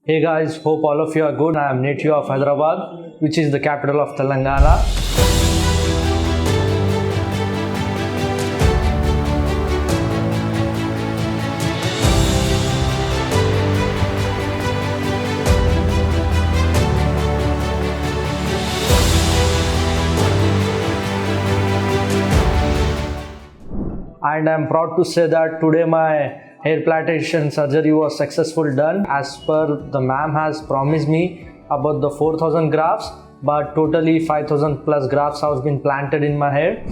Hey guys, hope all of you are good. I am native of Hyderabad, which is the capital of Telangana. And I am proud to say that today my hair plantation surgery was successful done as per the ma'am has promised me about the 4000 grafts, but totally 5000 plus grafts have been planted in my hair.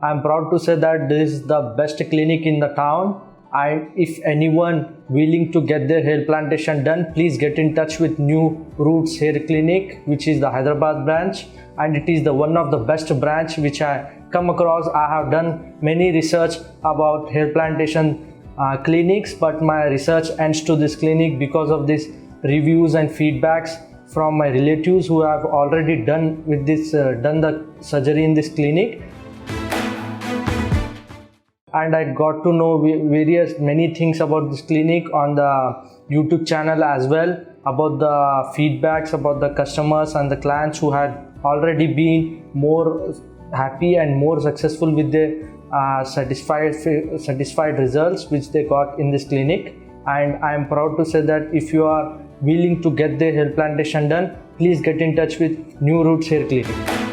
I am proud to say that this is the best clinic in the town, and if anyone willing to get their hair plantation done, please get in touch with New Roots Hair Clinic, which is the Hyderabad branch, and it is the one of the best branch which I come across. I have done many research about hair plantation clinics, but my research ends to this clinic because of these reviews and feedbacks from my relatives who have already done the surgery in this clinic. And I got to know many things about this clinic on the YouTube channel as well, about the feedbacks about the customers and the clients who had already been more happy and more successful with the satisfied results which they got in this clinic. And I am proud to say that if you are willing to get the hair plantation done, please get in touch with New Roots Hair Clinic.